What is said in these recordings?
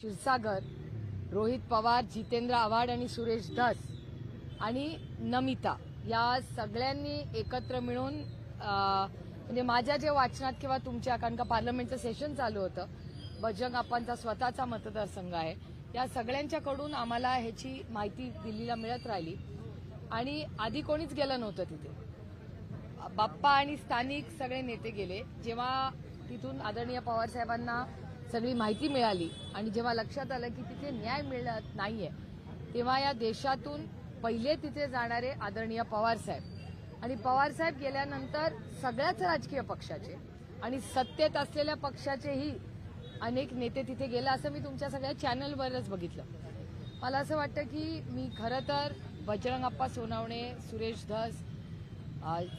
क्षीरसागर, रोहित पवार, जितेंद्र आव्हाड आणि सुरेश धस आणि नमिता या सगळ्यांनी एकत्र मिळून म्हणजे माझ्या जे वाचनात किंवा तुमच्या कारण का पार्लमेंटचं सेशन चालू होतं, बजरंग अप्पांचा स्वतःचा मतदारसंघ आहे, या सगळ्यांच्याकडून आम्हाला ह्याची माहिती दिल्लीला मिळत राहिली आणि आधी कोणीच गेलं नव्हतं तिथे. बाप्पा आणि स्थानिक सगळे नेते गेले. जेव्हा तिथून आदरणीय पवार साहेबांना सगळी माहिती मिळाली आणि जेव्हा लक्षात आलं की तिथे न्याय मिळत नाहीये, तेव्हा या देशातून पहिले तिथे जाणारे आदरणीय पवार साहेब आणि पवार साहेब गेल्यानंतर सगळ्याच राजकीय पक्षाचे आणि सत्तेत असलेल्या पक्षाचेही अनेक नेते तिथे गेले, असं मी तुमच्या सगळ्या चॅनलवरच बघितलं. मला असं वाटतं की मी खरं तर बजरंग अप्पा सोनवणे, सुरेश धस,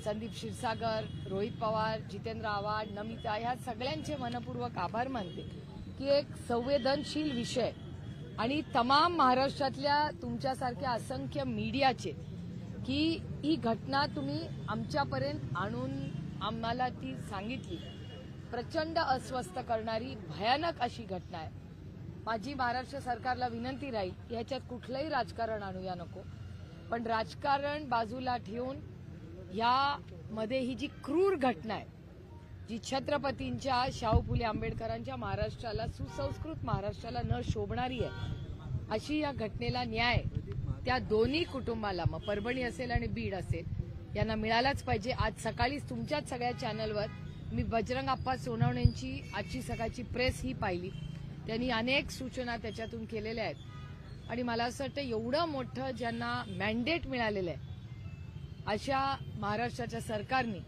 संदीप क्षीरसागर, रोहित पवार, जितेंद्र आव्हाड, नमिता ह्या सगळ्यांचे मनपूर्वक आभार मानते की एक संवेदनशील विषय आणि तमाम महाराष्ट्रातल्या तुमच्यासारख्या असंख्य मीडियाचे की ही घटना तुम्ही आमच्यापर्यंत आणून आम्हाला ती सांगितली. प्रचंड अस्वस्थ करणारी भयानक अशी घटना आहे. माझी महाराष्ट्र सरकारला विनंती राहील की ह्याच्यात कुठलंही राजकारण आणूया नको, पण राजकारण बाजूला ठेवून यामध्ये ही जी क्रूर घटना आहे, जी छत्रपतींच्या, शाहू फुले आंबेडकरांच्या महाराष्ट्राला, सुसंस्कृत महाराष्ट्राला न शोभणारी आहे, अशी या घटनेला न्याय त्या दोन्ही कुटुंबाला, मग परभणी असेल आणि बीड असेल, यांना मिळालाच पाहिजे. आज सकाळीच तुमच्याच सगळ्या चॅनलवर मी बजरंग अप्पा सोनवणेंची आजची सकाळची प्रेस ही पाहिली. त्यांनी अनेक सूचना त्याच्यातून केलेल्या आहेत आणि मला असं वाटतं एवढं मोठं ज्यांना मॅन्डेट मिळालेलं आहे अशा महाराष्ट्राच्या सरकारने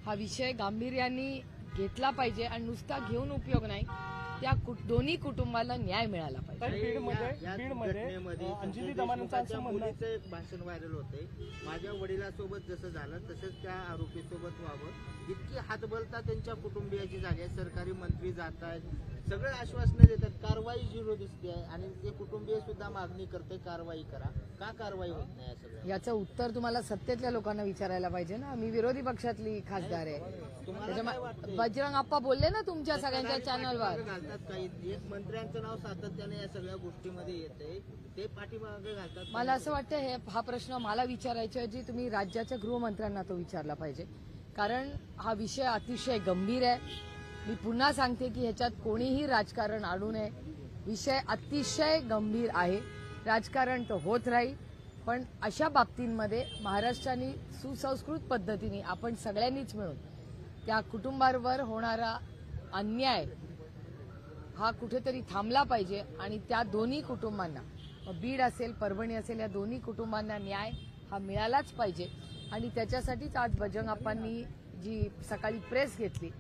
हा विषय गांभीर्याने घेतला पाहिजे आणि नुसता घेऊन उपयोग नाही, त्या दोन्ही कुटुंबाला न्याय मिळाला पाहिजे. बीडमध्ये अंजली दमानियांचं मुलीचं एक भाषण व्हायरल होते, माझ्या वडिलांसोबत जसं झालं तसंच त्या आरोपीसोबत व्हावं, इतकी हातबलता त्यांच्या कुटुंबियाची झाली आहे. सरकारी मंत्री जात आहेत, सगळे आश्वासनं देतात, कारवाई झिरो दिसते आहे आणि ते कुटुंबीय सुद्धा मागणी करते कारवाई करा. का कारवाई होत नाही? सगळं याचं उत्तर तुम्हाला सत्तेतल्या लोकांना विचारायला पाहिजे ना. मी विरोधी पक्षातली खासदार आहे. बजरंग अप्पा बोलले ना तुमच्या सगळ्यांच्या चॅनलवर. घालतात काही एक मंत्र्यांचं नाव सातत्याने या सगळ्या गोष्टीमध्ये येते, ते पाठीमागे घालतात. मला असं वाटतं हा प्रश्न मला विचारायच्या ऐवजी तुम्ही राज्याच्या गृहमंत्र्यांना तो विचारला पाहिजे, कारण हा विषय अतिशय गंभीर आहे. मी पुन्हा सांगते की ह्याच्यात कोणीही राजकारण आणू नये. विषय अतिशय गंभीर आहे. राजकारण तर होत राहील, पण अशा बाबतींमध्ये महाराष्ट्राने सुसंस्कृत पद्धतीने आपण सगळ्यांनीच मिळून त्या कुटुंबावर होणारा अन्याय हा कुठेतरी थांबला पाहिजे आणि त्या दोन्ही कुटुंबांना, बीड असेल परभणी असेल, या दोन्ही कुटुंबांना न्याय हा मिळालाच पाहिजे. आणि त्याच्यासाठीच आज बजरंग अप्पांनी जी सकाळी प्रेस घेतली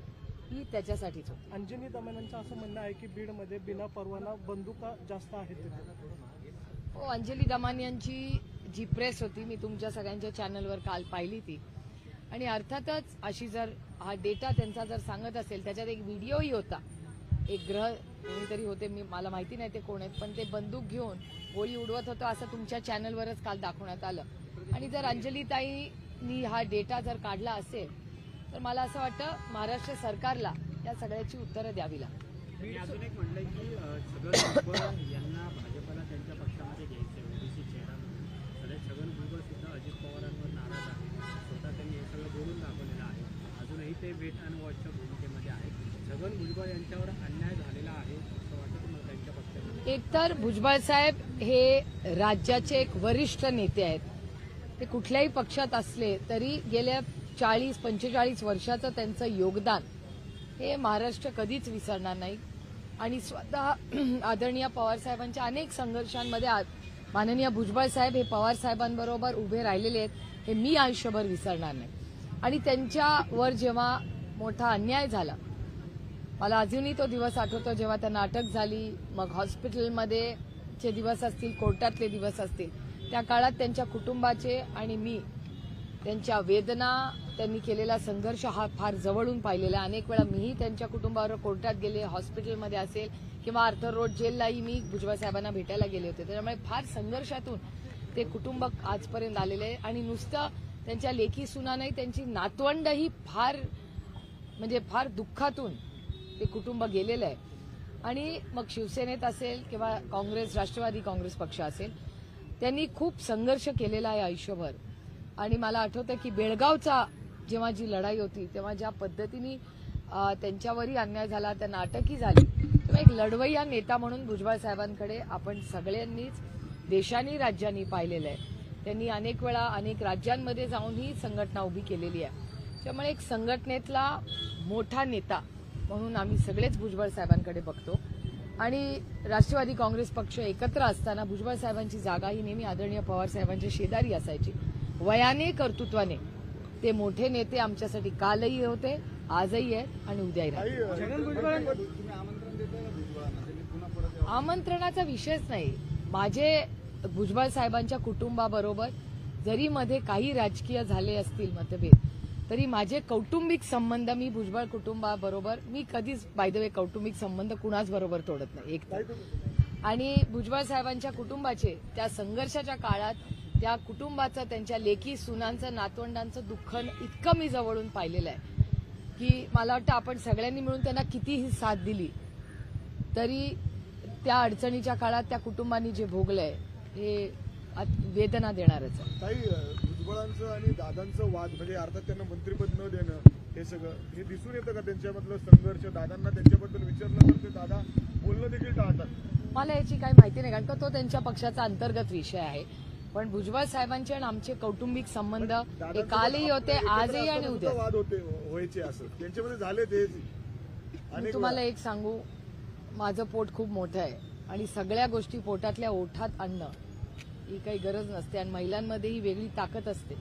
ही त्याच्यासाठीच होती. अंजली दमानियांचं असं म्हणणं आहे की बीडमध्ये बिना परवाना बंदुका जास्त आहेत. हो, अंजली दमानियांची जी प्रेस होती मी तुमच्या सगळ्यांच्या चॅनलवर काल पाहिली ती, आणि अर्थातच अशी जर हा डेटा त्यांचा जर सांगत असेल, त्याच्यात एक व्हिडिओही होता, एक कोणीतरी होते, मला माहिती नाही ते कोण आहेत, पण ते बंदूक घेऊन गोळी उडवत होतं असं तुमच्या चॅनलवरच काल दाखवण्यात आलं. आणि जर अंजलीताईंनी हा डेटा जर काढला असेल तर मला असं वाटतं महाराष्ट्र सरकारला या सगळ्याची उत्तरं द्यावी लागतील. मी अजून एक म्हणलंय की छगन भुजबळ यांना भाजपला त्यांच्या पक्षामध्ये घ्यायचं, ओबीसी चेहरा म्हणून छगन भुजबळ सुद्धा अजित पवारांवर नाराज आहे. स्वतः त्यांनी हे सगळं बोलून दाखवलेलं आहे. अजूनही ते वेट अँड वॉचच्या भूमिकेमध्ये आहेत. छगन भुजबळ यांच्यावर अन्याय झालेला आहे असं वाटतं तुम्हाला त्यांच्या पक्षामध्ये? एकतर भुजबळ साहेब हे राज्याचे एक वरिष्ठ नेते आहेत. ते कुठल्याही पक्षात असले तरी गेल्या 40-45 वर्षाचं त्यांचं योगदान हे महाराष्ट्र कधीच विसरणार नाही. आणि स्वतः आदरणीय पवार साहेबांच्या अनेक संघर्षांमध्ये माननीय भुजबळ साहेब हे पवार साहेबांबरोबर उभे राहिलेले आहेत, हे मी आयुष्यभर विसरणार नाही. आणि त्यांच्यावर जेव्हा मोठा अन्याय झाला, मला अजूनही तो दिवस आठवतो जेव्हा त्यांना अटक झाली, मग हॉस्पिटलमध्ये चे दिवस असतील, कोर्टातले दिवस असतील, त्या काळात त्यांच्या कुटुंबाचे आणि मी त्यांच्या वेदना, त्यांनी केलेला संघर्ष हा फार जवळून पाहिलेला. अनेक वेळा मीही त्यांच्या कुटुंबावर कोर्टात गेले, हॉस्पिटलमध्ये असेल किंवा आर्थर रोड जेललाही मी भुजबळ साहेबांना भेटायला गेले होते. त्याच्यामुळे फार संघर्षातून ते कुटुंब आजपर्यंत आलेले आहे. आणि नुसतं त्यांच्या लेकी सुना नाही, त्यांची नातवंडही फार दुःखातून ते कुटुंब गेलेलं आहे. आणि मग शिवसेनेत असेल किंवा काँग्रेस, राष्ट्रवादी काँग्रेस पक्ष असेल, त्यांनी खूप संघर्ष केलेला आहे आयुष्यभर. आणि मला आठवतं की बेळगावचा जेव्हा जी लढाई होती तेव्हा ज्या पद्धतीने त्यांच्यावरही अन्याय झाला, त्यांना अटकही झाली, तेव्हा एक लढवय्या नेता म्हणून भुजबळ साहेबांकडे आपण सगळ्यांनीच देशांनी राज्यांनी पाहिलेलं आहे. त्यांनी अनेक वेळा अनेक राज्यांमध्ये जाऊन ही संघटना उभी केलेली आहे. त्यामुळे एक संघटनेतला मोठा नेता म्हणून आम्ही सगळेच भुजबळ साहेबांकडे बघतो. आणि राष्ट्रवादी काँग्रेस पक्ष एकत्र असताना भुजबळ साहेबांची जागा ही नेहमी आदरणीय पवार साहेबांच्या शेजारी असायची. वयाने, कर्तृत्वाने ते मोठे नेते आमच्यासाठी कालही होते, आजही आहेत आणि उद्याही राहतील. आमंत्रणाचा विषयच नाही. माझे भुजबळ साहेबांच्या कुटुंबाबरोबर जरी मध्ये काही राजकीय झाले असतील मतभेद, तरी माझे कौटुंबिक संबंध मी भुजबळ कुटुंबाबरोबर मी कधीच बाय द वे कौटुंबिक संबंध कुणाच बरोबर तोडत नाही एक तर. आणि भुजबळ साहेबांच्या कुटुंबाचे त्या संघर्षाच्या काळात त्या कुटुंबाचं, त्यांच्या लेकी सुनांचं, नातवंडांचं दुःख इतकं मी जवळून पाहिलेलं आहे की मला वाटतं आपण सगळ्यांनी मिळून त्यांना कितीही साथ दिली तरी त्या अडचणीच्या काळात त्या कुटुंबांनी जे भोगलंय हे वेदना देणारच आहे. काही भुजबळांचं आणि दादांचं वाद म्हणजे अर्थात त्यांना मंत्रिपद न देणं हे सगळं हे दिसून येतं का त्यांच्यामधलं संघर्ष? दादांना त्यांच्याबद्दल विचारलं तर ते दादा बोलणं देखील टाळतात. मला याची काही माहिती नाही, कारण का तो त्यांच्या पक्षाचा अंतर्गत विषय आहे. पण भुजबळ साहेबांचे आणि आमचे कौटुंबिक संबंध हे कालही होते, आजही आणि उद्या. वाद होते व्हायचे असं त्यांच्यामध्ये झाले ते. मी तुम्हाला एक सांगू, माझं पोट खूप मोठं आहे आणि सगळ्या गोष्टी पोटातल्या ओठात आणणं ही काही गरज नसते. आणि महिलांमध्ये ही वेगळी ताकद असते.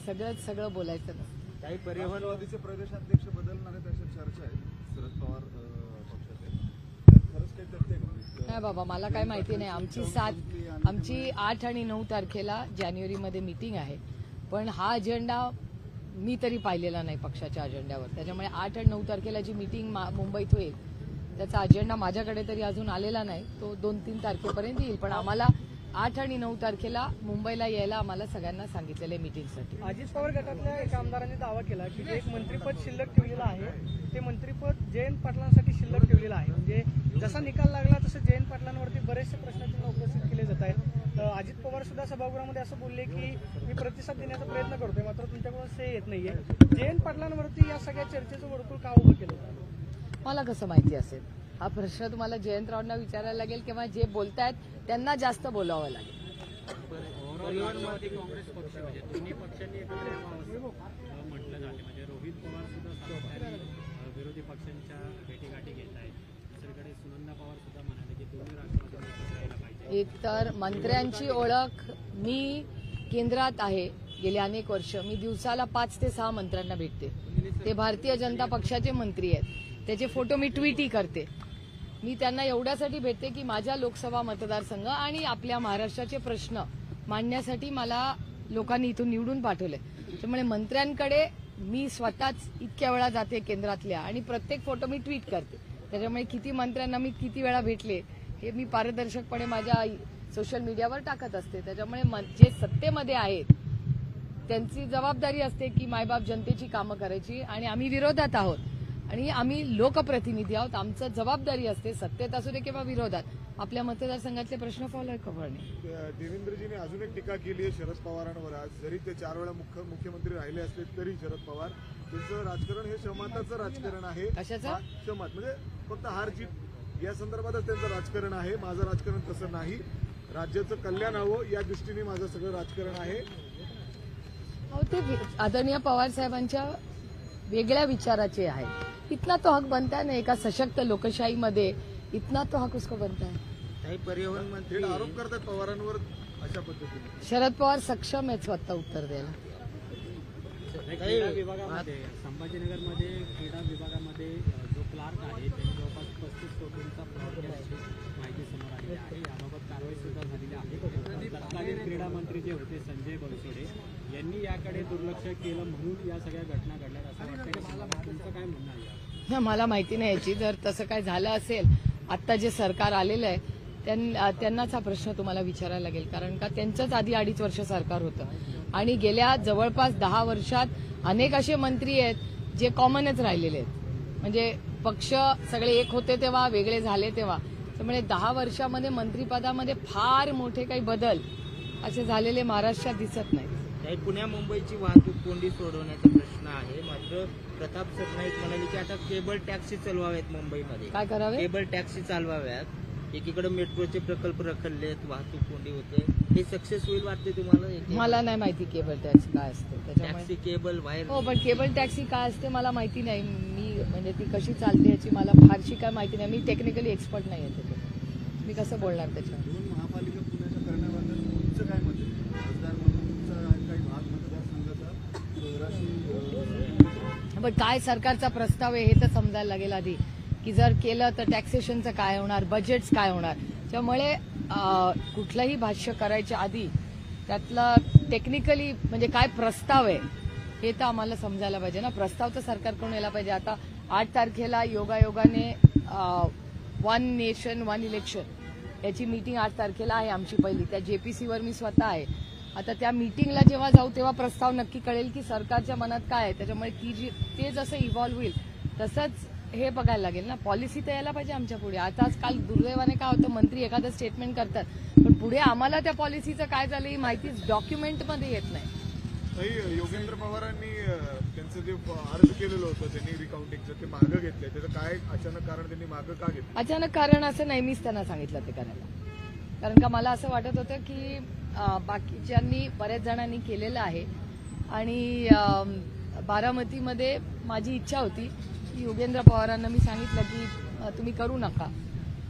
सगळं बोलायचं नसतं. काही परिवहन राष्ट्रवादीचे प्रदेशाध्यक्ष बदलणार आहेत अशा चर्चा आहेत शरद पवार पक्षाचे. खरंच काही तथ्य नाही बाबा, मला काय माहिती नाही. आमची 8 आणि 9 तारखेला जानेवारीमध्ये मीटिंग आहे, पण हा अजेंडा मी तरी पाहिलेला नाही पक्षाच्या अजेंड्यावर. त्याच्यामुळे 8 आणि 9 तारखेला जी मीटिंग मुंबईत होईल त्याचा अजेंडा माझ्याकडे तरी अजून आलेला नाही. तो 2-3 तारखेपर्यंत येईल. पण आम्हाला 8 आणि 9 तारखेला मुंबईला यायला आम्हाला सगळ्यांना सांगितलेलं आहे मीटिंगसाठी. अजित पवार गटातल्या एका आमदारांनी दावा केला की जे एक मंत्रिपद शिल्लक ठेवलेलं आहे ते मंत्रिपद जयंत पाटलांसाठी शिल्लक ठेवलेलं आहे. म्हणजे जसा निकाल लागला तसं जयंत पाटलांवरती बरेचसे प्रश्न त्यांना उपस्थित केले जात आहेत. अजित पवार सुद्धा सभागृहामध्ये असं बोलले की मी प्रतिसाद देण्याचा प्रयत्न करतोय, मात्र तुमच्याकडून से येत नाहीये. जयंत पाटलांवरती या सगळ्या चर्चेचं वर्तुळ का उभं केलं होतं? मला कसं माहिती असेल? हा प्रश्न तुम्हाला जयंतरावांना विचारायला लागेल किंवा जे बोलतायत त्यांना जास्त बोलावं लागेल. राष्ट्रवादी काँग्रेस पक्ष म्हणजे दोन्ही पक्षांनी एकत्र यावं असं म्हटलं जाते. म्हणजे रोहित पवार सुद्धा सातत्याने विरोधी पक्षांच्या भेटीगाठी घेत आहेत. दुसरीकडे सुनंदा पवार सुद्धा म्हणाले की दोन्ही राष्ट्रवादी एकत्र यायला पाहिजे. एक तर मंत्र्यांची ओळख, मी केंद्रात आहे गेली अनेक वर्ष. मी दिवसाला 5 ते 6 मंत्र्यांना भेटते. ते भारतीय जनता पक्षाचे मंत्री आहेत. त्याचे फोटो मी ट्विटही करते. मी त्यांना एवढ्यासाठी भेटते की माझ्या लोकसभा मतदारसंघ आणि आपल्या महाराष्ट्राचे प्रश्न मांडण्यासाठी मला लोकांनी इथून निवडून पाठवले. त्यामुळे मंत्र्यांकडे मी स्वतःच इतक्या वेळा जाते केंद्रातल्या आणि प्रत्येक फोटो मी ट्विट करते. त्याच्यामुळे किती मंत्र्यांना मी किती वेळा भेटले हे मी पारदर्शकपणे माझ्या सोशल मीडियावर टाकत असते. त्याच्यामुळे जे सत्तेमध्ये आहेत त्यांची जबाबदारी असते की मायबाप जनतेची कामं करायची आणि आम्ही विरोधात आहोत आणि आम्ही लोकप्रतिनिधी आहोत. आमचं जबाबदारी असते सत्तेत असू दे किंवा विरोधात आपल्या मतदारसंघातले प्रश्न फॉलो करणे. देवेंद्रजींनी अजून एक टीका केली आहे शरद पवारांवर. आज जरी ते 4 वेळा मुख्यमंत्री राहिले असले तरी शरद पवार त्यांचं राजकारण हे क्षमताचं राजकारण आहे. कशाचं? क्षमत म्हणजे फक्त हार जीत या संदर्भातच त्यांचं राजकारण आहे. माझं राजकारण तसं नाही. राज्याचं कल्याण हवं या दृष्टीने माझं सगळं राजकारण आहे. ते आदरणीय पवार साहेबांच्या वेगळ्या विचाराचे आहे. इतना तो हक बनता है ना एका सशक्त लोकशाहीमध्ये. इतना तो हक उसको बनता है. काही परिवहन मंत्री आरोप करतात पवारांवर अशा पद्धतीने. शरद पवार सक्षम आहेत स्वतः उत्तर द्यायला. क्रीडा विभागामध्ये संभाजीनगरमध्ये क्रीडा विभागामध्ये जो क्लार्क आहे त्यांनी जवळपास 35 कोटींचा फ्रॉड केल्याची माहिती समोर आली आहे. याबाबत कारवाई सुद्धा झालेली आहे. तत्कालीन क्रीडा मंत्री जे होते संजय बनसोडे यांनी याकडे दुर्लक्ष केलं म्हणून या सगळ्या घटना घडल्या असं वाटतं. तुमचं काय म्हणणं आहे? मला माहिती नाही याची. जर तसं काय झालं असेल, आता जे सरकार आलेलं आहे त्यांनाच हा प्रश्न तुम्हाला विचारायला लागेल. कारण का त्यांचंच आधी 2.5 वर्ष सरकार होतं आणि गेल्या जवळपास 10 वर्षात अनेक असे मंत्री आहेत जे कॉमनच राहिलेले आहेत. म्हणजे पक्ष सगळे एक होते तेव्हा, वेगळे झाले तेव्हा. त्यामुळे 10 वर्षामध्ये मंत्रिपदामध्ये फार मोठे काही बदल असे झालेले महाराष्ट्रात दिसत नाहीत. काही पुण्या मुंबईची वाहतूक कोंडी सोडवण्याचा प्रश्न आहे. मात्र प्रताप सरनाईक म्हणाले की आता केबल टॅक्सी चालवाव्यात मुंबईमध्ये. काय करावे? केबल टॅक्सी चालवाव्यात. एकीकडे मेट्रोचे प्रकल्प रखडलेत, वाहतूक कोंडी होते. हे सक्सेस होईल वाटते तुम्हाला? मला नाही माहिती केबल टॅक्सी काय असते त्याच्यामुळे. Taxi cable wire. हो, पण केबल टॅक्सी काय असते मला माहिती नाही. मी म्हणजे ती कशी चालते याची मला फारशी काय माहिती नाही. मी टेक्निकली एक्सपर्ट नाही आहे त्याच्यात. मी कसं बोलणार त्याच्यावर? महापालिका पुण्याच्या करण्याबद्दल तुमचं काय मत आहे? खासदार म्हणून तुमचा काही भाग मतदारसंघाचा शहराशी पण काय सरकारचा प्रस्ताव आहे हे तर समजायला लागेल आधी, की जर केलं तर टॅक्सेशनचं काय होणार, बजेट्स काय होणार. त्यामुळे कुठलंही भाष्य करायच्या आधी त्यातलं टेक्निकली म्हणजे काय प्रस्ताव आहे हे तर आम्हाला समजायला पाहिजे ना. प्रस्ताव तर सरकारकडून यायला पाहिजे. आता 8 तारखेला योगायोगाने 1 नेशन 1 इलेक्शन याची मीटिंग 8 तारखेला आहे आमची पहिली. त्या JPCवर मी स्वतः आहे. आता त्या मीटिंगला जेव्हा जाऊ तेव्हा प्रस्ताव नक्की कळेल की सरकारच्या मनात काय आहे. त्याच्यामुळे ते जसं इव्हॉल्व्ह होईल तसंच हे बघायला लागेल ना. पॉलिसी तर यायला पाहिजे आमच्या पुढे. आता आजकाल दुर्दैवाने काय होतं, मंत्री एखादं स्टेटमेंट करतात पण पुढे आम्हाला त्या पॉलिसीचं काय झालं ही माहिती डॉक्युमेंटमध्ये येत नाही. योगेंद्र पवारांनी त्यांचं जे अर्ज केलेलं होतं त्यांनी रिकाउंटिंगचं ते मागं घेतलंय. त्याचं काय अचानक कारण त्यांनी मागं का घेतलं? अचानक कारण असं नेहमीच त्यांना सांगितलं ते करायला. कारण का मला असं वाटत होतं की बाकीच्यांनी बऱ्याच जणांनी केलेलं आहे आणि बारामतीमध्ये माझी इच्छा होती की योगेंद्र पवारांना मी सांगितलं की तुम्ही करू नका.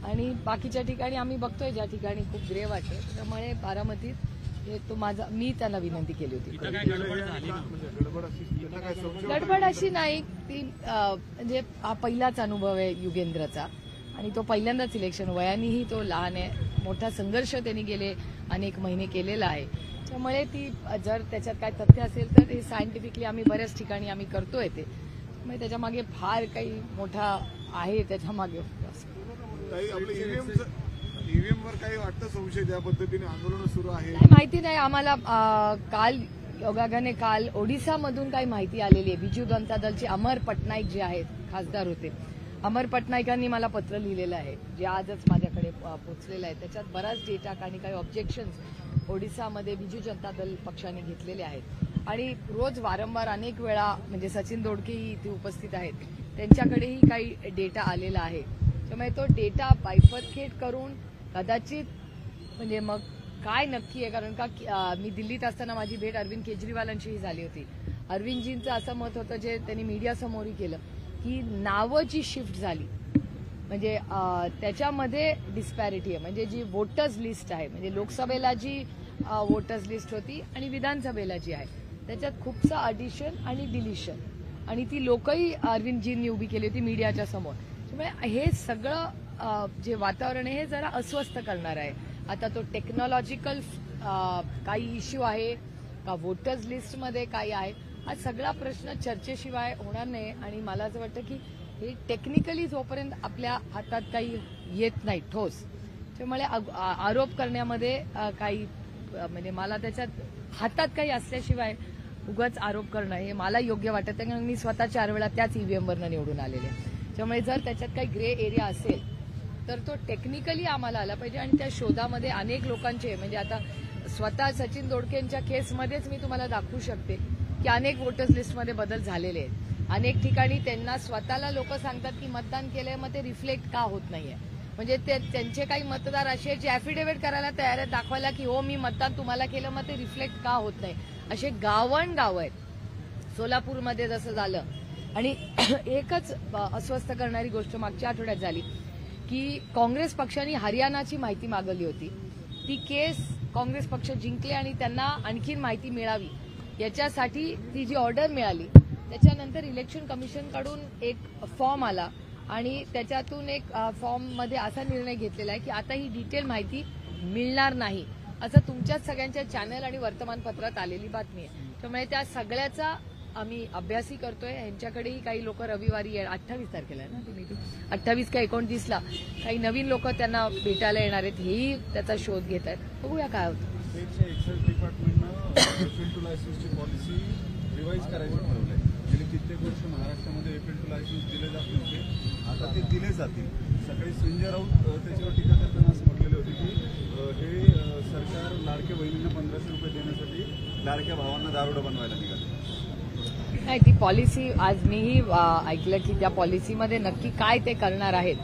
आणि बाकीच्या ठिकाणी आम्ही बघतोय ज्या ठिकाणी खूप ग्रे वाटते त्यामुळे बारामतीत मी त्यांना विनंती केली होती. गडबड अशी नाही. ती म्हणजे हा पहिलाच अनुभव आहे युगेंद्रचा आणि तो पहिल्यांदाच इलेक्शन. वयानेही तो लहान आहे. मोठा संघर्ष त्यांनी गेले अनेक महिने केलेला आहे. त्यामुळे ती जर त्याच्यात काय तथ्य असेल तर हे सायंटिफिकली आम्ही बऱ्याच ठिकाणी आम्ही करतोय ते. त्यामुळे त्याच्यामागे फार काही मोठा आहे त्याच्यामागे. ईव्हीएमवर काही वाटतं संशय ज्या पद्धतीने आंदोलन सुरू आहे? माहिती नाही आम्हाला. काल योगायोगाने काल ओडिसामधून काही माहिती आलेली आहे. बिजू जनता दलचे अमर पटनाईक जे आहेत खासदार होते. अमर पटनाईकांनी मला पत्र लिहिलेलं आहे जे आजच माझ्याकडे पोहोचलेलं आहे. त्याच्यात बराच डेटा आणि काही ऑब्जेक्शन्स ओडिसामध्ये बिजू जनता दल पक्षाने घेतलेले आहेत आणि रोज वारंवार अनेक वेळा म्हणजे सचिन दोडकेही इथे उपस्थित आहेत त्यांच्याकडेही काही डेटा आलेला आहे. त्यामुळे तो डेटा बायफर्केट करून कदाचित म्हणजे मग काय नक्की आहे. कारण का मी दिल्लीत असताना माझी भेट अरविंद केजरीवालांशीही झाली होती. अरविंदजींचं असं मत होतं जे त्यांनी मीडियासमोरही केलं की नावाची शिफ्ट झाली म्हणजे त्याच्यामध्ये डिस्पॅरिटी आहे. म्हणजे जी वोटर्स लिस्ट आहे म्हणजे लोकसभेला जी वोटर्स लिस्ट होती आणि विधानसभेला जी आहे त्याच्यात खूपसा अडिशन आणि डिलिशन आणि ती लोकही अरविंदजींनी उभी केली होती मीडियाच्या समोर. त्यामुळे हे सगळं जे वातावरण आहे हे जरा अस्वस्थ करणार आहे. आता तो टेक्नॉलॉजिकल काही इश्यू आहे का वोटर्स लिस्टमध्ये काही आहे हा सगळा प्रश्न चर्चेशिवाय होणार नाही. आणि मला असं वाटतं की हे टेक्निकली जोपर्यंत आपल्या हातात काही येत नाही ठोस त्यामुळे आरोप करण्यामध्ये काही म्हणजे मला त्याच्यात हातात काही असल्याशिवाय उगाच आरोप करणं हे मला योग्य वाटत नाही. कारण मी स्वतः 4 वेळा त्याच ईव्हीएमवरनं निवडून आलेले. त्यामुळे जर त्याच्यात काही ग्रे एरिया असेल तर तो टेक्निकली आम्हाला आला पाहिजे. आणि त्या शोधामध्ये अनेक लोकांचे म्हणजे आता स्वतः सचिन दोडकेंच्या केसमध्येच मी तुम्हाला दाखवू शकते की अनेक वोटर्स लिस्टमध्ये बदल झालेले आहेत. अनेक ठिकाणी त्यांना स्वतःला लोक सांगतात की मतदान केलंय मग ते रिफ्लेक्ट का होत नाहीये. म्हणजे त्यांचे काही मतदार असे जे ऍफिडेव्हिट करायला तयार आहेत दाखवायला की हो मी मतदान तुम्हाला केलं मग ते रिफ्लेक्ट का होत नाही. असे गावं आहेत. सोलापूरमध्ये जसं झालं. आणि एकच अस्वस्थ करणारी गोष्ट मागच्या आठवड्यात झाली की काँग्रेस पक्षाने हरियाणाची माहिती मागवली होती. ती केस काँग्रेस पक्ष जिंकले आणि त्यांना आणखीन माहिती मिळावी याच्यासाठी ती जी ऑर्डर मिळाली त्याच्यानंतर इलेक्शन कमिशनकडून एक फॉर्म आला आणि त्याच्यातून एक फॉर्ममध्ये असा निर्णय घेतलेला आहे की आता ही डिटेल माहिती मिळणार नाही असं तुमच्याच सगळ्यांच्या चॅनल आणि वर्तमानपत्रात आलेली बातमी आहे. त्यामुळे त्या सगळ्याचा आम्ही अभ्यासही करतोय. यांच्याकडेही काही लोक रविवारी 28 तारखेला आहे ना ती मीटिंग 28 का 29ला काही नवीन लोक त्यांना भेटायला येणार आहेत हेही त्याचा शोध घेत आहेत. बघूया काय होतं. स्टेटच्या एक्साईज डिपार्टमेंटनं लायसन्सची पॉलिसी रिवाईज करायची ठरवलंय. गेली कित्येक वर्ष महाराष्ट्रामध्ये एप्रिल टू लायसन्स दिले जात नव्हते, आता ते दिले जातील. सकाळी संजय राऊत त्याच्यावर टीका करताना असं म्हटलेले होते की हे सरकार लाडक्या बहिणींना 1500 रुपये देण्यासाठी लाडक्या भावांना दारुडा बनवायला निघाले. नाही, ती पॉलिसी आज मीही ऐकलं की त्या पॉलिसीमध्ये नक्की काय ते करणार आहेत.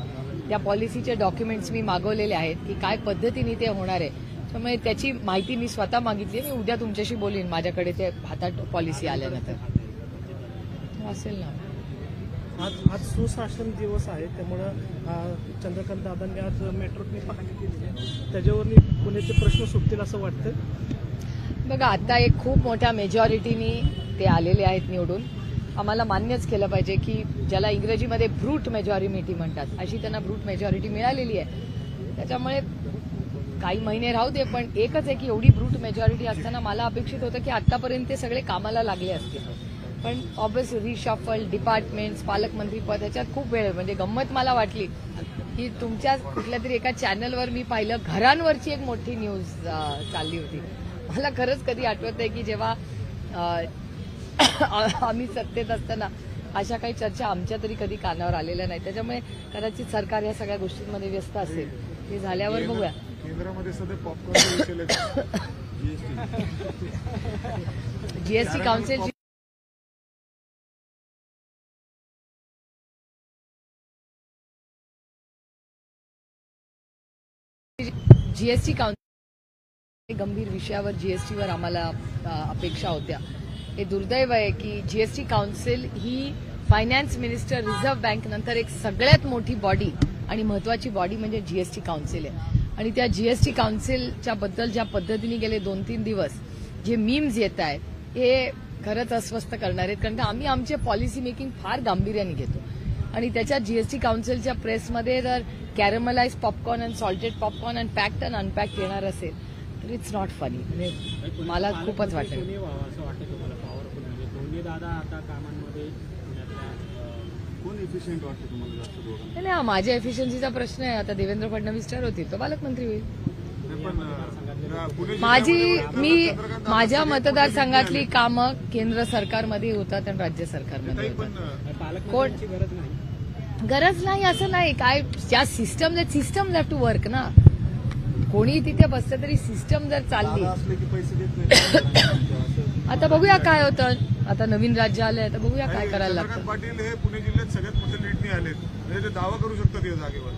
त्या पॉलिसीचे डॉक्युमेंट्स मी मागवलेले आहेत की काय पद्धतीने ते होणार आहे. त्यामुळे त्याची माहिती मी स्वतः मागितली. मी उद्या तुमच्याशी बोलीन माझ्याकडे ते हातात पॉलिसी आल्यानंतर असेल ना. आज सुशासन दिवस आहे, त्यामुळं चंद्रकांत दादांनी आज मेट्रोनी पाहणी केली आहे, त्याच्यावर पुण्याचे प्रश्न सुटतील असं वाटतं. बघा, आता एक खूप मोठ्या मेजॉरिटीनी ते आलेले आहेत निवडून. आम्हाला मान्यच केलं पाहिजे की ज्याला इंग्रजीमध्ये ब्रूट मेजॉरिटी म्हणतात, अशी त्यांना ब्रूट मेजॉरिटी मिळालेली आहे. त्याच्यामुळे काही महिने राहू दे, पण एकच आहे की एवढी ब्रूट मेजॉरिटी असताना मला अपेक्षित होतं की आतापर्यंत ते सगळे कामाला लागले असतील. पण ऑब्व्हियसली रिशफल, डिपार्टमेंट्स, पालकमंत्रीपद ह्याच्यात खूप वेळ, म्हणजे गंमत मला वाटली की तुमच्या कुठल्या तरी एका चॅनलवर मी पाहिलं घरांवरची एक मोठी न्यूज चालली होती. मला खरंच कधी आठवत आहे की जेव्हा आम्ही सत्तेत असताना अशा काही चर्चा आमच्या तरी कधी कानावर आलेल्या नाही. त्याच्यामुळे कदाचित सरकार या सगळ्या गोष्टींमध्ये व्यस्त असेल. हे झाल्यावर बघूया. केंद्रामध्ये सध्या पॉपकॉर्न जीएसटी काउन्सिलची जीएसटी काउन्सिल गंभीर विषयावर जीएसटीवर आम्हाला अपेक्षा होत्या. हे दुर्दैव आहे की जीएसटी काउन्सिल ही फायनान्स मिनिस्टर, रिझर्व्ह बँक नंतर एक सगळ्यात मोठी बॉडी आणि महत्वाची बॉडी म्हणजे जीएसटी काउन्सिल आहे. आणि त्या जीएसटी काउन्सिलच्या बद्दल ज्या पद्धतीने गेले 2-3 दिवस जे मीम्स येत आहेत हे खरंच अस्वस्थ करणार आहेत. कारण का आम्ही आमचे पॉलिसी मेकिंग फार गांभीर्याने घेतो आणि त्याच्या जीएसटी काउन्सिलच्या प्रेसमध्ये जर caramelise popcorn and salted popcorn and packed and unpacked येणार असेल तर इट्स नॉट फनी. म्हणजे मला खूपच वाटेल. असं वाटतं तुम्हाला पॉवरफुल म्हणजे दोन्ही दादा आता कामांमध्ये कोण एफिशियंट वाटतं तुम्हाला जास्त दोघांना? नाही, हा माझ्या एफिशियन्सीचा प्रश्न आहे. आता देवेंद्र फडणवीस ठरवतील तो पालकमंत्री होईल. माझ्या मतदारसंघातली कामं केंद्र सरकारमध्ये होतात आणि राज्य सरकारमध्ये होतात. पालकमंत्र्यांची गरज नाही. गरज नाही असं नाही. काय ज्या सिस्टम हॅव टू वर्क ना. कोणी तिथे बसतं तरी सिस्टम जर चालली. असले की पैसे देत नाही. आता बघूया काय होतं. आता नवीन राज्य आलंय तर बघूया काय करायला लागतं. चंद्रकांत पाटील हे पुणे जिल्ह्यात सगळ्यात मोठे लीडनी आलेत, म्हणजे ते दावा करू शकतात या जागेवर.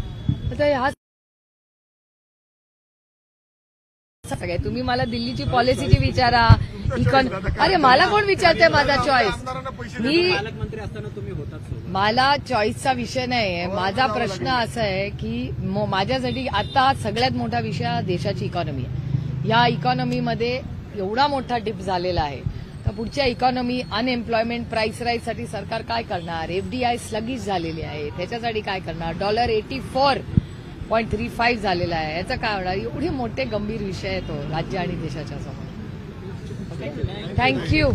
आता ह्या सगळे तुम्ही मला दिल्लीची पॉलिसीची विचारा. अरे मला कोण विचारतंय माझा चॉईस. मी पालकमंत्री असताना तुम्ही होतात सोबत. मला चॉईसचा विषय नाही आहे. माझा प्रश्न असा आहे की माझ्यासाठी आता सगळ्यात मोठा विषय हा देशाची इकॉनॉमी आहे. या इकॉनॉमीमध्ये एवडा मोठा डिप झालेला आहे. तर पुढच्या इकॉनॉमी, अनएम्प्लॉयमेंट, प्राइस राईजसाठी सरकार काय करणार. एफडीआय स्लगिश झालेली आहे, त्याच्यासाठी काय करणार. डॉलर 84.35 झालेला आहे, याचं काय होणार. एवढे मोठे गंभीर विषय आहे तो राज्य आणि देशाच्या समोर. थँक्यू.